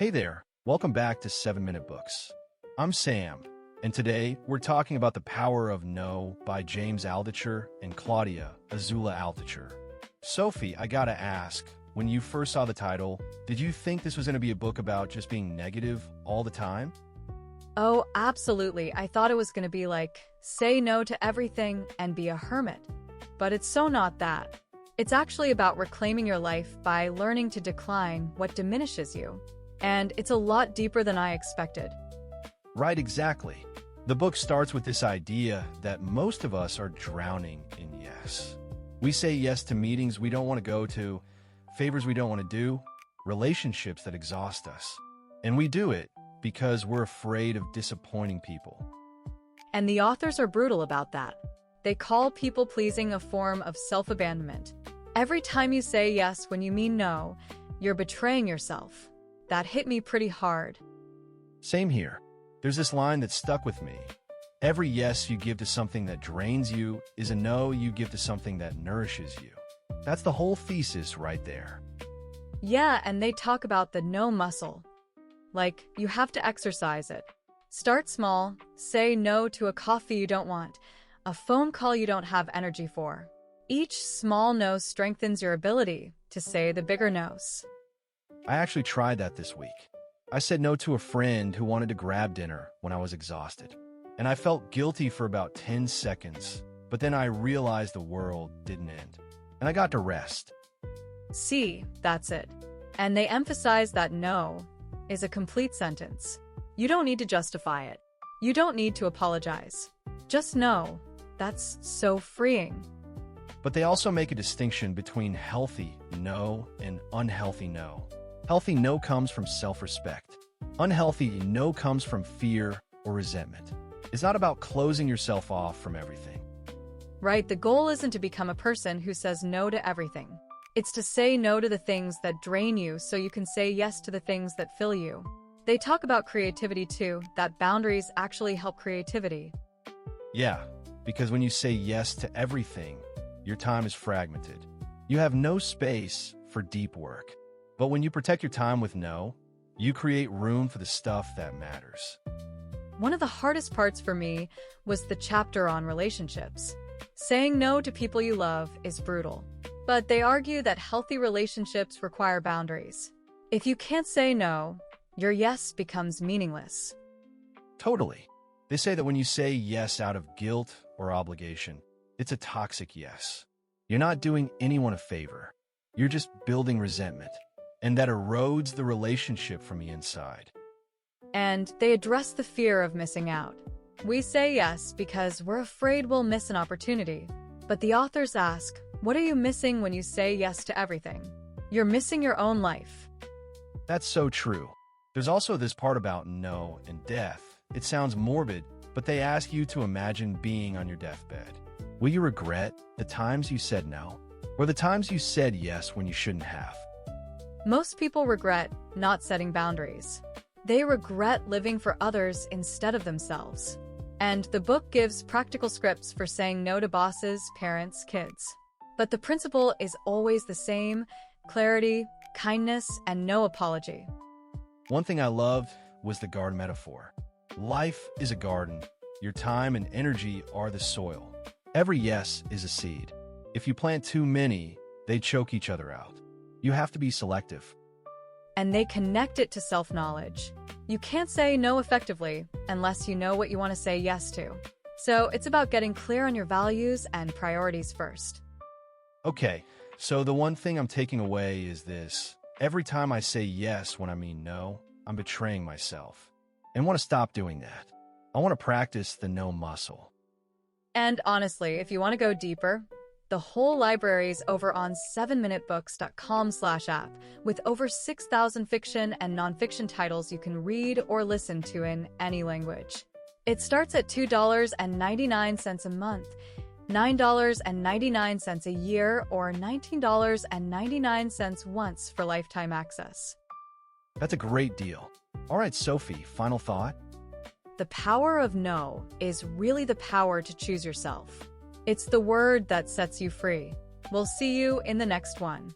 Hey there, welcome back to 7 Minute Books. I'm Sam, and today we're talking about The Power of No by James Altucher and Claudia Azula Altucher. Sophie, I gotta ask, when you first saw the title, did you think this was going to be a book about just being negative all the time? Oh, absolutely. I thought it was going to be like, say no to everything and be a hermit. But it's so not that. It's actually about reclaiming your life by learning to decline what diminishes you. And it's a lot deeper than I expected. Right, exactly. The book starts with this idea that most of us are drowning in yes. We say yes to meetings we don't want to go to, favors we don't want to do, relationships that exhaust us. And we do it because we're afraid of disappointing people. And the authors are brutal about that. They call people-pleasing a form of self-abandonment. Every time you say yes when you mean no, you're betraying yourself. That hit me pretty hard. Same here. There's this line that stuck with me. Every yes you give to something that drains you is a no you give to something that nourishes you. That's the whole thesis right there. Yeah, and they talk about the no muscle. Like, you have to exercise it. Start small, say no to a coffee you don't want, a phone call you don't have energy for. Each small no strengthens your ability to say the bigger no's. I actually tried that this week. I said no to a friend who wanted to grab dinner when I was exhausted. And I felt guilty for about 10 seconds, but then I realized the world didn't end. And I got to rest. See, that's it. And they emphasize that no is a complete sentence. You don't need to justify it. You don't need to apologize. Just no. That's so freeing. But they also make a distinction between healthy no and unhealthy no. Healthy no comes from self-respect. Unhealthy no comes from fear or resentment. It's not about closing yourself off from everything. Right, the goal isn't to become a person who says no to everything. It's to say no to the things that drain you so you can say yes to the things that fill you. They talk about creativity too, that boundaries actually help creativity. Yeah, because when you say yes to everything, your time is fragmented. You have no space for deep work. But when you protect your time with no, you create room for the stuff that matters. One of the hardest parts for me was the chapter on relationships. Saying no to people you love is brutal. But they argue that healthy relationships require boundaries. If you can't say no, your yes becomes meaningless. Totally. They say that when you say yes out of guilt or obligation, it's a toxic yes. You're not doing anyone a favor. You're just building resentment. And that erodes the relationship from the inside. And they address the fear of missing out. We say yes because we're afraid we'll miss an opportunity. But the authors ask, what are you missing when you say yes to everything? You're missing your own life. That's so true. There's also this part about no and death. It sounds morbid, but they ask you to imagine being on your deathbed. Will you regret the times you said no? Or the times you said yes when you shouldn't have? Most people regret not setting boundaries. They regret living for others instead of themselves. And the book gives practical scripts for saying no to bosses, parents, kids. But the principle is always the same: clarity, kindness, and no apology. One thing I loved was the garden metaphor. Life is a garden. Your time and energy are the soil. Every yes is a seed. If you plant too many, they choke each other out. You have to be selective. And they connect it to self-knowledge. You can't say no effectively unless you know what you want to say yes to. So it's about getting clear on your values and priorities first. Okay, so the one thing I'm taking away is this. Every time I say yes when I mean no, I'm betraying myself. And want to stop doing that. I want to practice the no muscle. And honestly, if you want to go deeper, the whole library is over on 7minutebooks.com/app with over 6,000 fiction and nonfiction titles you can read or listen to in any language. It starts at $2.99 a month, $9.99 a year, or $19.99 once for lifetime access. That's a great deal. All right, Sophie, final thought? The power of no is really the power to choose yourself. It's the word that sets you free. We'll see you in the next one.